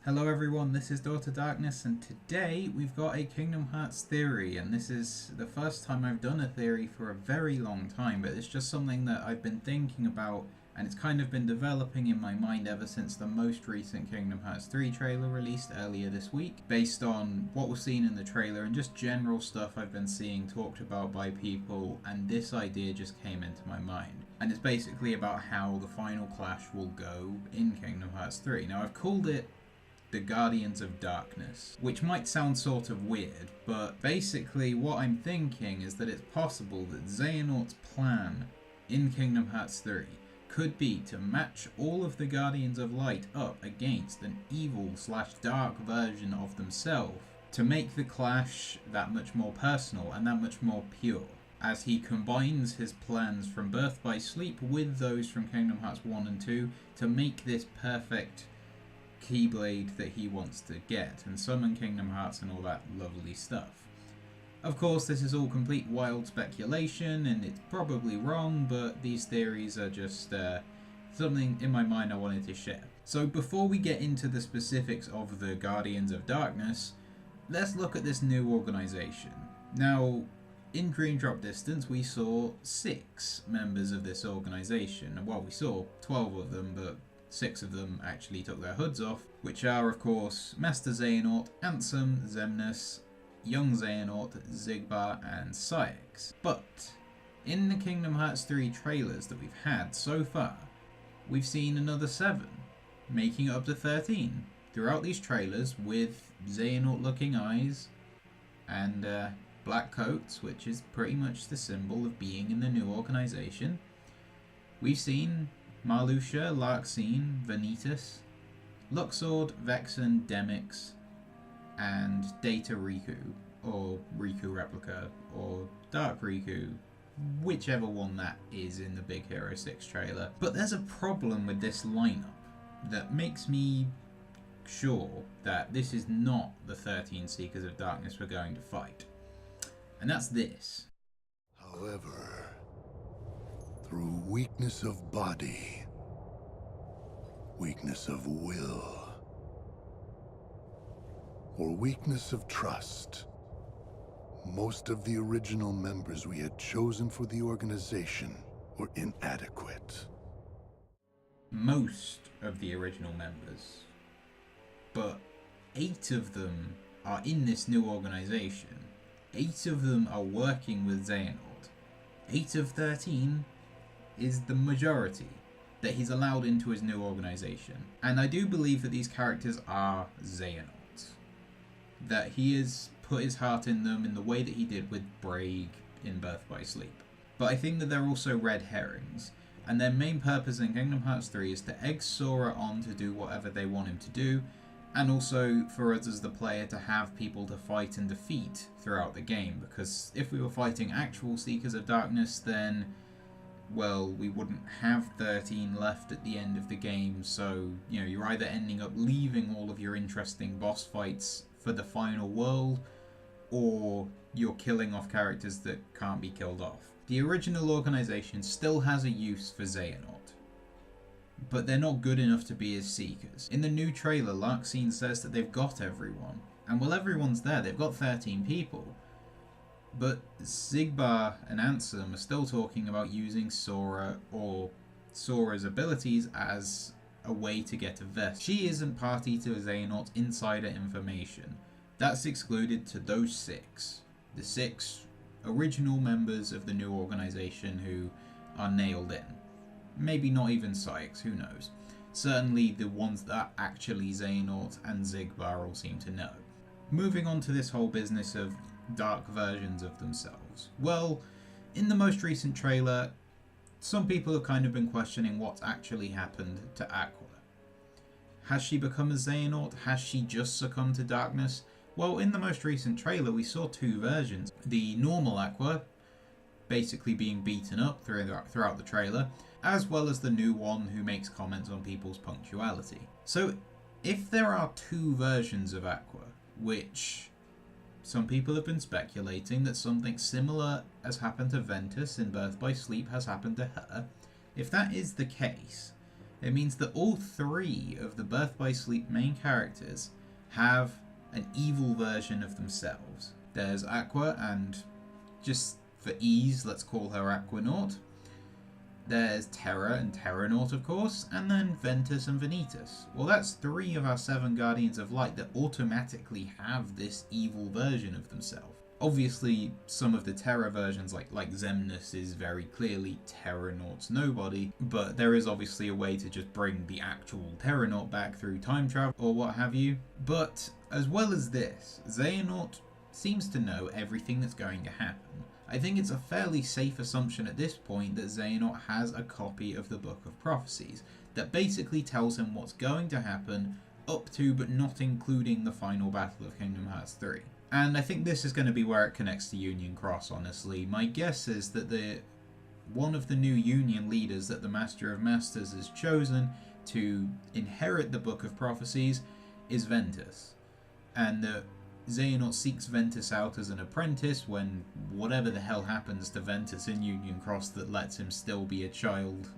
Hello everyone, this is Daughter Darkness, and today we've got a Kingdom Hearts theory, and this is the first time I've done a theory for a very long time, but it's just something that I've been thinking about, and it's kind of been developing in my mind ever since the most recent Kingdom Hearts 3 trailer released earlier this week, based on what was seen in the trailer and just general stuff I've been seeing talked about by people, and this idea just came into my mind. And it's basically about how the final clash will go in Kingdom Hearts 3. Now, I've called it the Guardians of Darkness, which might sound sort of weird, but basically what I'm thinking is that it's possible that Xehanort's plan in Kingdom Hearts 3 could be to match all of the Guardians of Light up against an evil/dark version of themselves to make the clash that much more personal and that much more pure, as he combines his plans from Birth by Sleep with those from Kingdom Hearts 1 and 2 to make this perfect Keyblade that he wants to get and summon Kingdom Hearts and all that lovely stuff. Of course, this is all complete wild speculation and it's probably wrong, but these theories are just something in my mind I wanted to share. So before we get into the specifics of the Guardians of Darkness, let's look at this new organization. Now, in Dream Drop Distance, we saw 6 members of this organization. Well, we saw 12 of them, but 6 of them actually took their hoods off, which are, of course, Master Xehanort, Ansem, Xemnas, Young Xehanort, Xigbar, and Saix. But in the Kingdom Hearts 3 trailers that we've had so far, we've seen another 7, making it up to 13 throughout these trailers, with Xehanort-looking eyes and black coats, which is pretty much the symbol of being in the new organization. We've seen Marluxia, Larxene, Vanitas, Luxord, Vexen, Demyx, and Data Riku, or Riku Replica, or Dark Riku, whichever one that is in the Big Hero 6 trailer. But there's a problem with this lineup that makes me sure that this is not the 13 Seekers of Darkness we're going to fight. And that's this. However, through weakness of body, weakness of will, or weakness of trust, most of the original members we had chosen for the organization were inadequate. Most of the original members, but 8 of them are in this new organization. 8 of them are working with Xehanort. 8 of 13 is the majority that he's allowed into his new organization. And I do believe that these characters are Xehanort. That he has put his heart in them in the way that he did with Braig in Birth by Sleep. But I think that they're also red herrings, and their main purpose in Kingdom Hearts 3 is to egg Sora on to do whatever they want him to do, and also for us as the player to have people to fight and defeat throughout the game, because if we were fighting actual Seekers of Darkness, then, well, we wouldn't have 13 left at the end of the game, so, you know, you're either ending up leaving all of your interesting boss fights for the final world, or you're killing off characters that can't be killed off. The original organization still has a use for Xehanort, but they're not good enough to be his Seekers. In the new trailer, Larxene says that they've got everyone, and well, everyone's there, they've got 13 people. But Xigbar and Ansem are still talking about using Sora or Sora's abilities as a way to get a vest. She isn't party to Xehanort's insider information. That's excluded to those 6. The 6 original members of the new organization who are nailed in. Maybe not even Saix, who knows. Certainly the ones that actually Xehanort and Xigbar all seem to know. Moving on to this whole business of dark versions of themselves. Well, in the most recent trailer, some people have kind of been questioning what's actually happened to Aqua. Has she become a Xehanort? Has she just succumbed to darkness? Well, in the most recent trailer, we saw 2 versions. The normal Aqua, basically being beaten up throughout the trailer, as well as the new one who makes comments on people's punctuality. So, if there are 2 versions of Aqua, which some people have been speculating that something similar has happened to Ventus in Birth by Sleep has happened to her, if that is the case, It means that all three of the Birth by Sleep main characters have an evil version of themselves. There's Aqua, and just for ease, let's call her Aquanaut. There's Terra and Terranort, of course, and then Ventus and Vanitas. Well, that's three of our 7 Guardians of Light that automatically have this evil version of themselves. Obviously, some of the Terra versions, like Xemnas, is very clearly Terranort's nobody, but there is obviously a way to just bring the actual Terranort back through time travel or what have you. But as well as this, Xehanort seems to know everything that's going to happen. I think it's a fairly safe assumption at this point that Xehanort has a copy of the Book of Prophecies that basically tells him what's going to happen up to but not including the final battle of Kingdom Hearts 3. And I think this is going to be where it connects to Union Cross, honestly. My guess is that one of the new Union leaders that the Master of Masters has chosen to inherit the Book of Prophecies is Ventus. And that Xehanort seeks Ventus out as an apprentice when whatever the hell happens to Ventus in Union Cross that lets him still be a child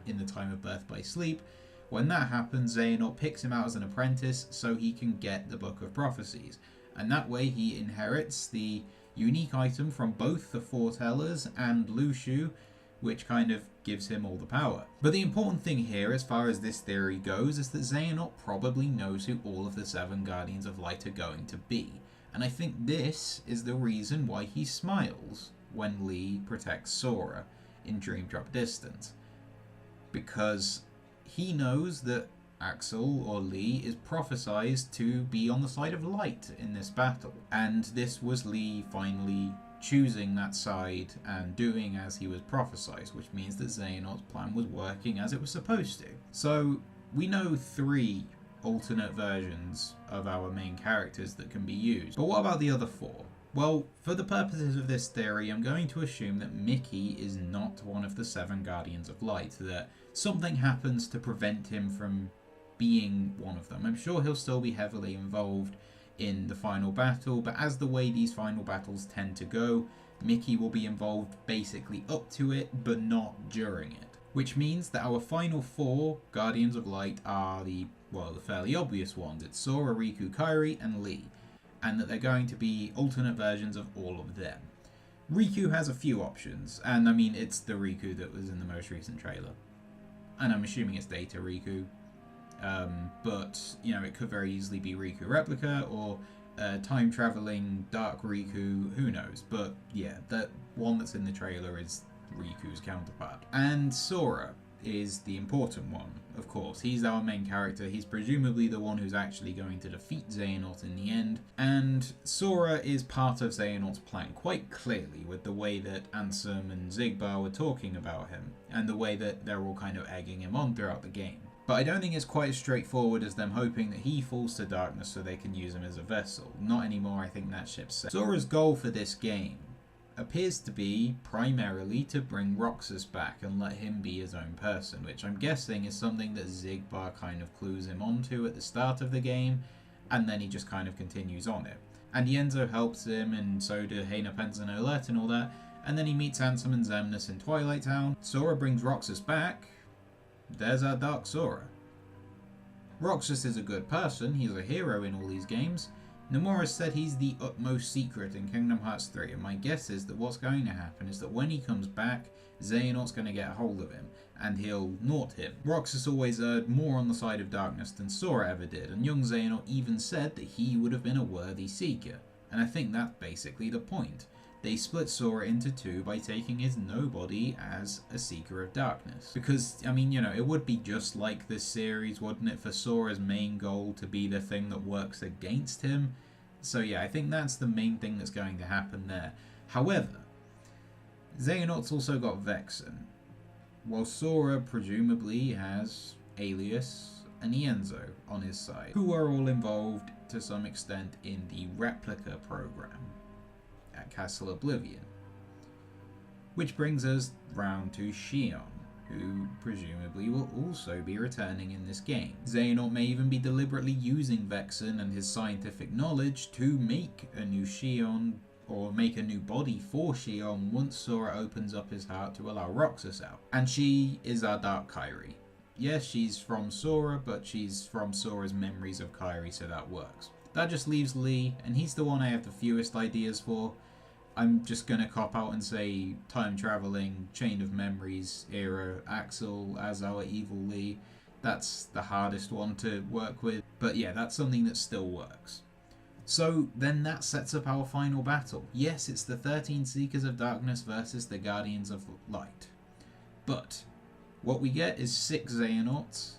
in the time of Birth by Sleep. When that happens, Xehanort picks him out as an apprentice so he can get the Book of Prophecies. And that way he inherits the unique item from both the Foretellers and Lushu, which kind of gives him all the power. But the important thing here, as far as this theory goes, is that Xehanort probably knows who all of the 7 Guardians of Light are going to be. And I think this is the reason why he smiles when Lee protects Sora in Dream Drop Distance. Because he knows that Axel, or Lee, is prophesied to be on the side of light in this battle. And this was Lee finally choosing that side and doing as he was prophesied, which means that Xehanort's plan was working as it was supposed to. So we know 3 alternate versions of our main characters that can be used. But what about the other 4? Well, for the purposes of this theory, I'm going to assume that Mickey is not one of the 7 Guardians of Light, that something happens to prevent him from being one of them. I'm sure he'll still be heavily involved in the final battle, but as the way these final battles tend to go, Mickey will be involved basically up to it, but not during it. Which means that our final 4 Guardians of Light are the fairly obvious ones. It's Sora, Riku, Kairi, and Lee, and that they're going to be alternate versions of all of them. Riku has a few options, and I mean, it's the Riku that was in the most recent trailer. And I'm assuming it's Data Riku. But, you know, it could very easily be Riku Replica or time-traveling Dark Riku, who knows. But, yeah, that one that's in the trailer is Riku's counterpart. And Sora is the important one, of course. He's our main character. He's presumably the one who's actually going to defeat Xehanort in the end. And Sora is part of Xehanort's plan, quite clearly, with the way that Ansem and Xigbar were talking about him, and the way that they're all kind of egging him on throughout the game. But I don't think it's quite as straightforward as them hoping that he falls to darkness so they can use him as a vessel. Not anymore, I think that ship's set. Sora's goal for this game appears to be primarily to bring Roxas back and let him be his own person, which I'm guessing is something that Xigbar kind of clues him onto at the start of the game, and then he just kind of continues on it. And Yenzo helps him, and so do Heina Pence and Olette and all that, and then he meets Ansem and Xemnas in Twilight Town. Sora brings Roxas back. There's our Dark Sora. Roxas is a good person, he's a hero in all these games. Nomura said he's the utmost secret in Kingdom Hearts 3, and my guess is that what's going to happen is that when he comes back, Xehanort's going to get a hold of him, and he'll naught him. Roxas always erred more on the side of darkness than Sora ever did, and young Xehanort even said that he would have been a worthy seeker, and I think that's basically the point. They split Sora into 2 by taking his nobody as a seeker of darkness. Because, I mean, you know, it would be just like this series, wouldn't it, for Sora's main goal to be the thing that works against him? So yeah, I think that's the main thing that's going to happen there. However, Xehanort's also got Vexen, while Sora presumably has Alias and Ienzo on his side, who are all involved to some extent in the Replica program at Castle Oblivion. Which brings us round to Xion, who presumably will also be returning in this game. Xehanort may even be deliberately using Vexen and his scientific knowledge to make a new Xion, or make a new body for Xion once Sora opens up his heart to allow Roxas out. And she is our Dark Kairi. yes, she's from Sora, but she's from Sora's memories of Kairi, so that works. That just leaves Lee, and he's the one I have the fewest ideas for. I'm just gonna cop out and say time traveling, chain of memories era, Axel as our evil Lee. That's the hardest one to work with, but yeah, that's something that still works. So then that sets up our final battle. Yes, it's the 13 Seekers of Darkness versus the Guardians of Light. But what we get is 6 Xehanorts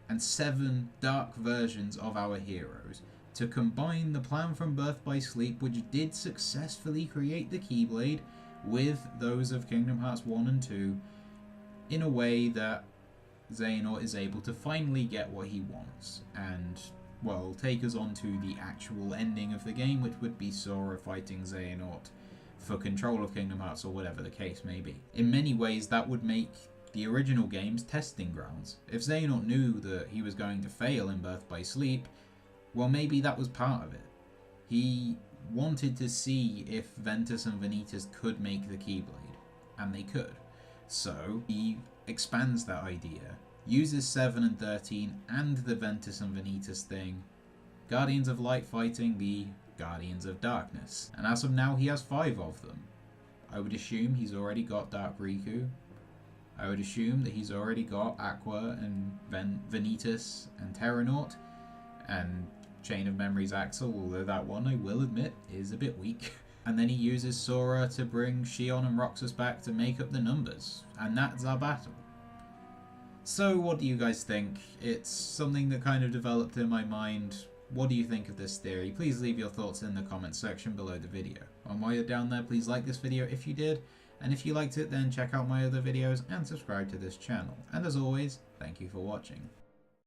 and 7 dark versions of our heroes to combine the plan from Birth by Sleep, which did successfully create the Keyblade, with those of Kingdom Hearts 1 and 2 in a way that Xehanort is able to finally get what he wants and, well, take us on to the actual ending of the game, which would be Sora fighting Xehanort for control of Kingdom Hearts, or whatever the case may be. In many ways, that would make the original game's testing grounds. If Xehanort knew that he was going to fail in Birth by Sleep, well, maybe that was part of it. He wanted to see if Ventus and Vanitas could make the Keyblade, and they could. So he expands that idea, uses 7 and 13 and the Ventus and Vanitas thing, Guardians of Light fighting the Guardians of Darkness. And as of now, he has 5 of them. I would assume he's already got Dark Riku. I would assume that he's already got Aqua and Vanitas and Xehanort and Chain of Memories Axel, although that one, I will admit, is a bit weak. And then he uses Sora to bring Xion and Roxas back to make up the numbers. And that's our battle. So what do you guys think? It's something that kind of developed in my mind. What do you think of this theory? Please leave your thoughts in the comments section below the video. And while you're down there, please like this video if you did. And if you liked it, then check out my other videos and subscribe to this channel. And as always, thank you for watching.